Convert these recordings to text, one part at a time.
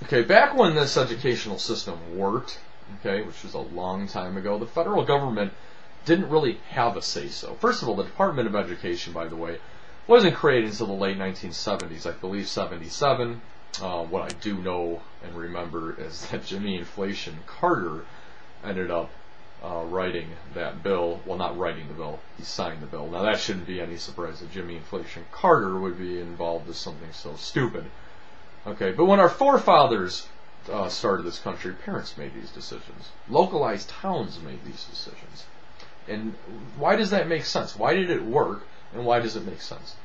Okay, back when this educational system worked, okay, which was a long time ago, the federal government didn't really have a say-so. First of all, the Department of Education, by the way, wasn't created until the late 1970s, I believe 77. What I do know and remember is that Jimmy Inflation Carter ended up writing that bill. Well, not writing the bill, he signed the bill. Now that shouldn't be any surprise that Jimmy Inflation Carter would be involved with something so stupid. Okay, but when our forefathers started this country, parents made these decisions. Localized towns made these decisions. And why does that make sense? Why did it work, and why does it make sense?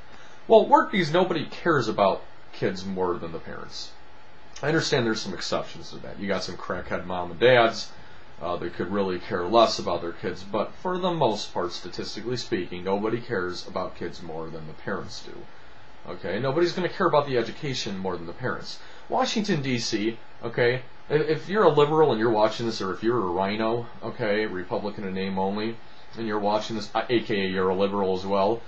Well, it worked because nobody cares about kids more than the parents. I understand there's some exceptions to that. You got some crackhead mom and dads that could really care less about their kids, but for the most part, statistically speaking, nobody cares about kids more than the parents do. Okay, nobody's going to care about the education more than the parents. Washington, D.C., okay, if you're a liberal and you're watching this, or if you're a rhino, okay, Republican in name only, and you're watching this, aka you're a liberal as well,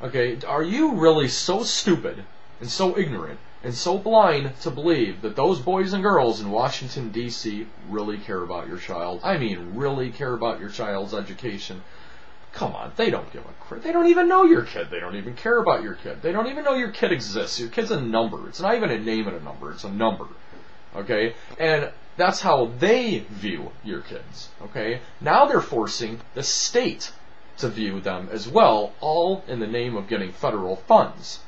okay, are you really so stupid and so ignorant and so blind to believe that those boys and girls in Washington, D.C. really care about your child? I mean, really care about your child's education? Come on, they don't give a crap. They don't even know your kid. They don't even care about your kid. They don't even know your kid exists. Your kid's a number. It's not even a name and a number. It's a number. Okay? And that's how they view your kids. Okay? Now they're forcing the state to view them as well, all in the name of getting federal funds.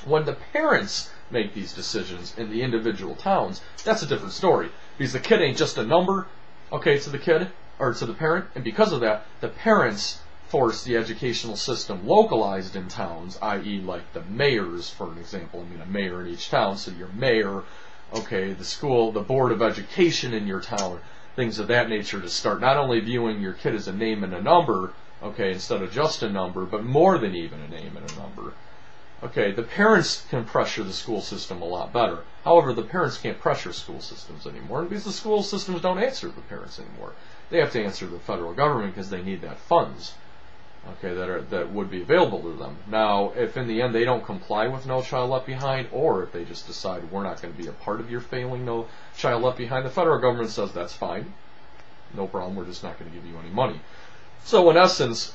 When the parents make these decisions in the individual towns, that's a different story. Because the kid ain't just a number, okay, to the kid, or to the parent, and because of that, the parents force the educational system localized in towns, i.e. like the mayors, for an example. I mean, a mayor in each town, so your mayor, okay, the school, the board of education in your town, things of that nature, to start not only viewing your kid as a name and a number, okay, instead of just a number, but more than even a name and a number. Okay, the parents can pressure the school system a lot better. However, the parents can't pressure school systems anymore because the school systems don't answer the parents anymore. They have to answer the federal government because they need that funds, okay, that would be available to them. Now, if in the end they don't comply with No Child Left Behind, or if they just decide we're not going to be a part of your failing No Child Left Behind, the federal government says that's fine, no problem, we're just not going to give you any money. So in essence,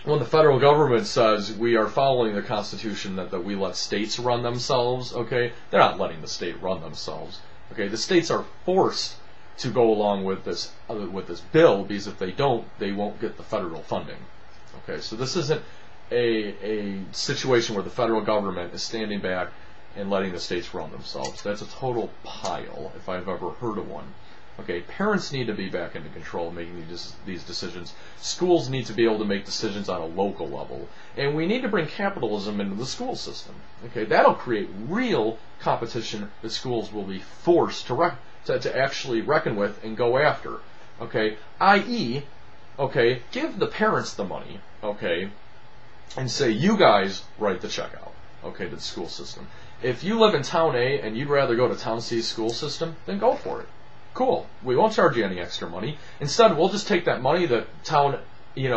when the federal government says we are following the Constitution, that we let states run themselves, okay, they're not letting the state run themselves. Okay, the states are forced to go along with this bill, because if they don't, they won't get the federal funding. Okay, so this isn't a situation where the federal government is standing back and letting the states run themselves. That's a total pile, if I've ever heard of one. Okay, parents need to be back into control making these decisions. Schools need to be able to make decisions on a local level. And we need to bring capitalism into the school system. Okay, that'll create real competition that schools will be forced to actually reckon with and go after. Okay, i.e., okay, give the parents the money, okay, and say, you guys write the check out, okay, to the school system. If you live in Town A and you'd rather go to Town C's school system, then go for it. Cool. We won't charge you any extra money. Instead, we'll just take that money that town,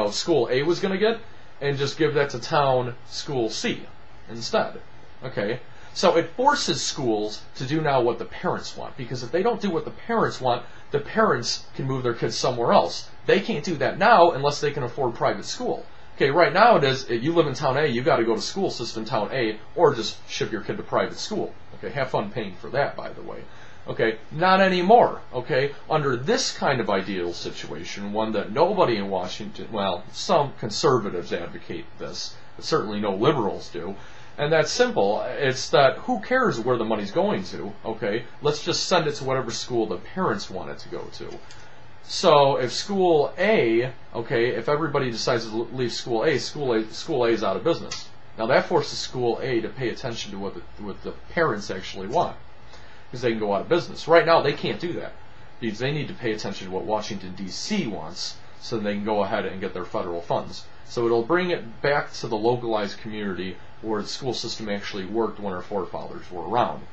school A was going to get, and just give that to town school C instead. Okay? So it forces schools to do now what the parents want, because if they don't do what the parents want, the parents can move their kids somewhere else. They can't do that now unless they can afford private school. Okay, right now it is, you live in Town A, you got to go to school system Town A, or just ship your kid to private school. Okay, have fun paying for that, by the way. Okay, not anymore. Okay, under this kind of ideal situation, one that nobody in Washington, well, some conservatives advocate this, but certainly no liberals do, and that's simple. It's that who cares where the money's going to? Okay, let's just send it to whatever school the parents want it to go to. So if school A, okay, if everybody decides to leave school A is out of business. Now that forces school A to pay attention to what the parents actually want, because they can go out of business. Right now, they can't do that, because they need to pay attention to what Washington, D.C. wants, so they can go ahead and get their federal funds. So it'll bring it back to the localized community where the school system actually worked when our forefathers were around.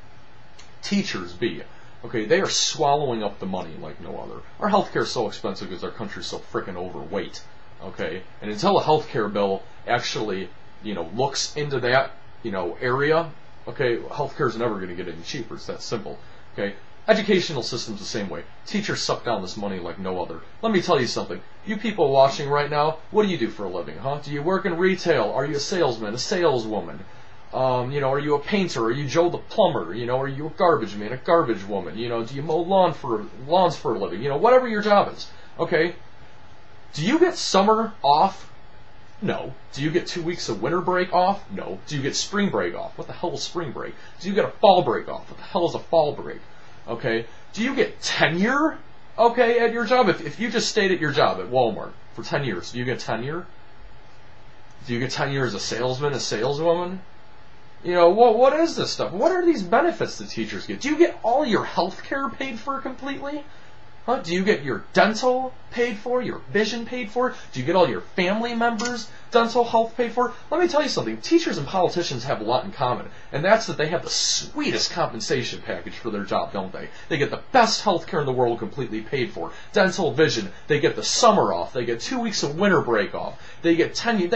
Teachers, B. Okay, they are swallowing up the money like no other. Our healthcare is so expensive because our country's so freaking overweight. Okay, and until a healthcare bill actually, looks into that, area, okay, healthcare is never going to get any cheaper. It's that simple. Okay? Educational system's the same way. Teachers suck down this money like no other. Let me tell you something. You people watching right now, what do you do for a living, huh? Do you work in retail? Are you a salesman, a saleswoman? Are you a painter? Are you Joe the plumber? Are you a garbage man, a garbage woman? Do you mow lawns for a living? Whatever your job is. Okay? Do you get summer off? No. Do you get 2 weeks of winter break off? No. Do you get spring break off? What the hell is spring break? Do you get a fall break off? What the hell is a fall break? Okay? Do you get tenure? Okay, at your job? If you just stayed at your job at Walmart for 10 years, do you get tenure? Do you get tenure as a salesman, a saleswoman? What is this stuff? What are these benefits that teachers get? Do you get all your health care paid for completely? Huh? Do you get your dental paid for, your vision paid for? Do you get all your family members' dental health paid for? Let me tell you something. Teachers and politicians have a lot in common, and that's that they have the sweetest compensation package for their job, don't they? They get the best health care in the world completely paid for. Dental, vision, they get the summer off. They get 2 weeks of winter break off. They get tenure.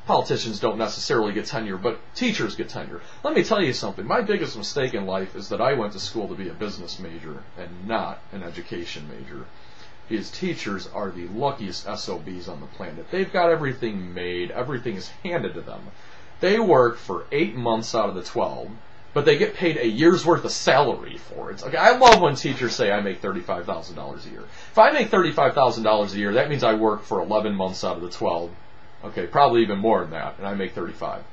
Politicians don't necessarily get tenure, but teachers get tenure. Let me tell you something. My biggest mistake in life is that I went to school to be a business major and not an education major. Because teachers are the luckiest SOBs on the planet. They've got everything made. Everything is handed to them. They work for 8 months out of the 12, but they get paid a year's worth of salary for it. Okay, I love when teachers say I make $35,000 a year. If I make $35,000 a year, that means I work for 11 months out of the 12. Okay, probably even more than that, and I make 35.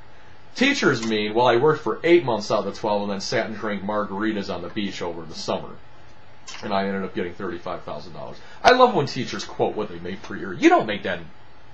Teachers mean, well, I worked for 8 months out of the 12 and then sat and drank margaritas on the beach over the summer. And I ended up getting $35,000. I love when teachers quote what they make per year. You don't make that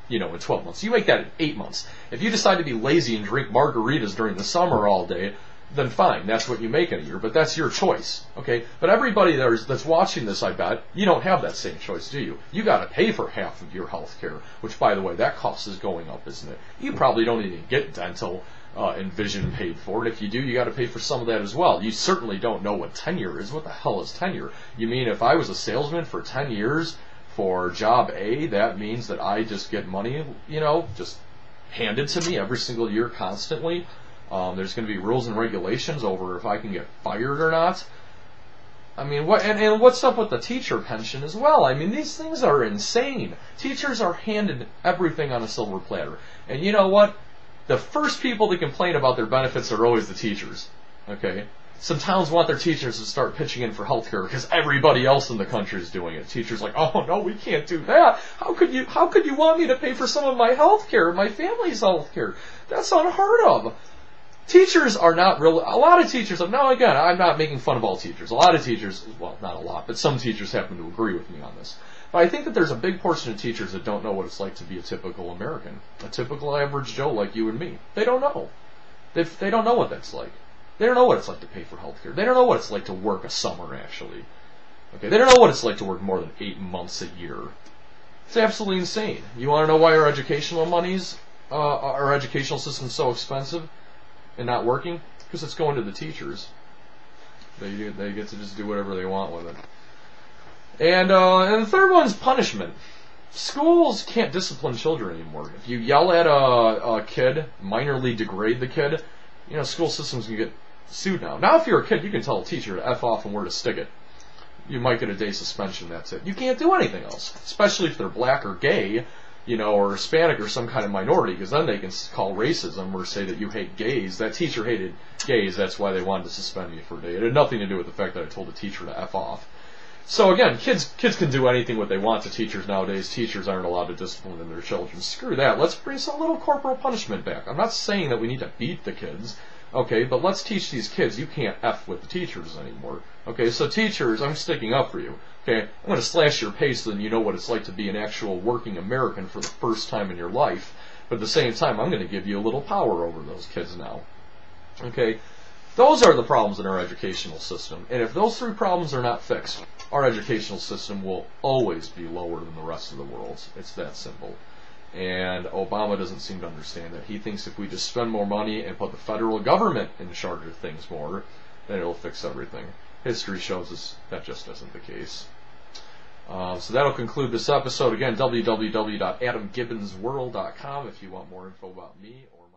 in 12 months. You make that in 8 months. If you decide to be lazy and drink margaritas during the summer all day, then fine, that's what you make in a year, but that's your choice, okay? But everybody that's watching this, I bet, you don't have that same choice, do you? You got to pay for half of your health care, which, by the way, that cost is going up, isn't it? You probably don't even get dental and vision paid for, and if you do, you got to pay for some of that as well. You certainly don't know what tenure is. What the hell is tenure? You mean if I was a salesman for 10 years for job A, that means that I just get money, just handed to me every single year constantly? There's going to be rules and regulations over if I can get fired or not. I mean, and what's up with the teacher pension as well? I mean, these things are insane. Teachers are handed everything on a silver platter. And you know what? The first people to complain about their benefits are always the teachers. Okay? Some towns want their teachers to start pitching in for health care because everybody else in the country is doing it. Teachers are like, oh no, we can't do that. How could you want me to pay for some of my health care, my family's health care? That's unheard of. Teachers are not really, a lot of teachers, now again, I'm not making fun of all teachers. A lot of teachers, well, not a lot, but some teachers happen to agree with me on this. But I think that there's a big portion of teachers that don't know what it's like to be a typical American. A typical average Joe like you and me. They don't know. They don't know what that's like. They don't know what it's like to pay for health care. They don't know what it's like to work a summer, actually. Okay, they don't know what it's like to work more than 8 months a year. It's absolutely insane. You want to know why our educational our educational system's so expensive and not working? Because it's going to the teachers. They get to just do whatever they want with it. And the third one is punishment. Schools can't discipline children anymore. If you yell at a kid, minorly degrade the kid, school systems can get sued now. Now if you're a kid, you can tell a teacher to F off and where to stick it. You might get a day suspension, that's it. You can't do anything else, especially if they're black or gay, or Hispanic or some kind of minority, because then they can call racism or say that you hate gays. That teacher hated gays, that's why they wanted to suspend me for a day. It had nothing to do with the fact that I told the teacher to F off. So again, kids can do anything what they want to teachers nowadays. Teachers aren't allowed to discipline their children. Screw that. Let's bring some little corporal punishment back. I'm not saying that we need to beat the kids, okay, but let's teach these kids you can't F with the teachers anymore. Okay, so teachers, I'm sticking up for you. Okay, I'm going to slash your pay so then you know what it's like to be an actual working American for the first time in your life. But at the same time, I'm going to give you a little power over those kids now. Okay, those are the problems in our educational system. And if those three problems are not fixed, our educational system will always be lower than the rest of the world's. It's that simple. And Obama doesn't seem to understand that. He thinks if we just spend more money and put the federal government in charge of things more, then it'll fix everything. History shows us that just isn't the case. So that'll conclude this episode. Again, www.adamgibbonsworld.com if you want more info about me or my